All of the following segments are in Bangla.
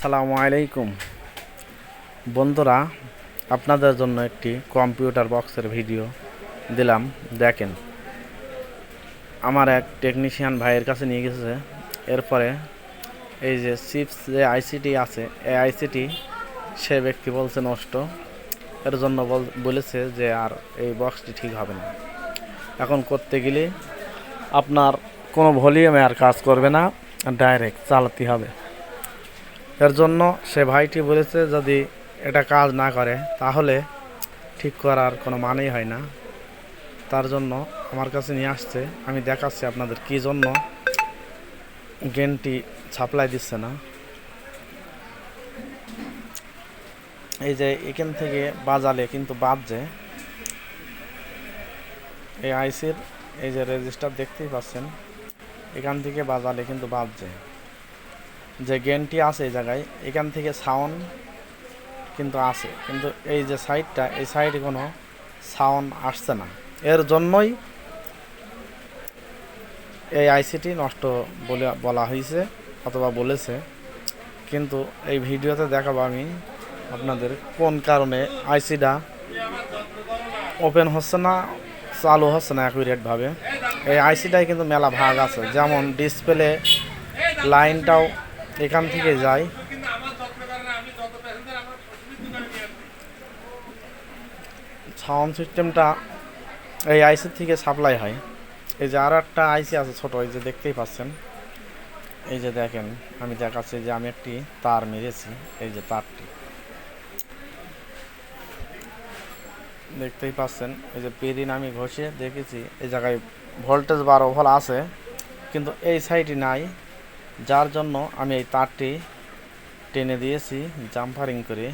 আসসালামু আলাইকুম বন্ধুরা, আপনাদের জন্য একটি কম্পিউটার বক্সের ভিডিও দিলাম। দেখেন, আমার এক টেকনিশিয়ান ভাইয়ের কাছে নিয়ে গেছে। এরপরে এই যে চিপস যে আইসিটি আছে, এই আইসিটি সে ব্যক্তি বলছে নষ্ট। এর জন্য বলেছে যে আর এই বক্সটি ঠিক হবে না। এখন করতে গেলে আপনার কোনো ভলিউমে আর কাজ করবে না, ডাইরেক্ট চালাতে হবে। এর জন্য সে ভাইটি বলেছে যদি এটা কাজ না করে তাহলে ঠিক করার কোনো মানেই হয় না। তার জন্য আমার কাছে নিয়ে আসছে। আমি দেখাচ্ছি আপনাদের কী জন্য গেনটি সাপ্লাই দিচ্ছে না। এই যে এখান থেকে বাজালে কিন্তু বাজছে, এই আইসির এই যে রেজিস্টার দেখতেই পাচ্ছেন, এখান থেকে বাজালে কিন্তু বাজছে। যে গেনটি আছে এই জায়গায়, এখান থেকে সাউন্ড কিন্তু আছে, কিন্তু এই যে সাইডটা, এই সাইডে কোনো সাউন্ড আসছে না। এর জন্যই এই আইসিটি নষ্ট বলে বলা হয়েছে অথবা বলেছে। কিন্তু এই ভিডিওতে দেখাবো আমি আপনাদের কোন কারণে আইসিটা ওপেন হচ্ছে না, চালু হচ্ছে না অ্যাকুরেটভাবে। এই আইসিটাই কিন্তু মেলা ভাগ আছে, যেমন ডিসপ্লে লাইনটাও এখান থেকে যায়। সাউন্ড সিস্টেমটা এই আইসি থেকে সাপ্লাই হয়। এই যে আর একটা আইসি আছে ছোট, এই যে দেখতেই পাচ্ছেন। এই যে দেখেন, আমি দেখাচ্ছি যে আমি একটি তার মেরেছি। এই যে তারটি দেখতেই পাচ্ছেন। এই যে পেরিন আমি ঘষে দেখেছি, এই জায়গায় ভোল্টেজ 12 ভোল্ট আছে, কিন্তু এই সাইডে নাই। যার জন্য আমি এই তারটি টেনে দিয়েছি জাম্পারিং করে।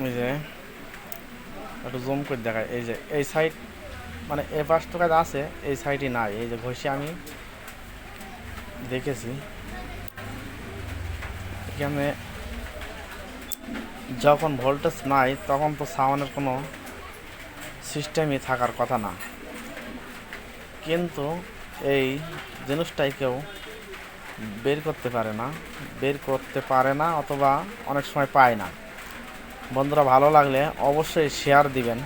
এই যে একটু জুম করে দেখায়, এই যে এই সাইড মানে এ পাশটা কাজ আছে, এই সাইডে নাই। এই যে ঘষে আমি দেখেছি। এখানে যখন ভোল্টেজ নাই তখন তো সাউন্ডের কোনো সিস্টেমই থাকার কথা না, কিন্তু এই জিনিসটাই কেউ বের করতে পারে না অথবা অনেক সময় পায় না। বন্ধুরা, ভালো লাগলে অবশ্যই শেয়ার দিবেন।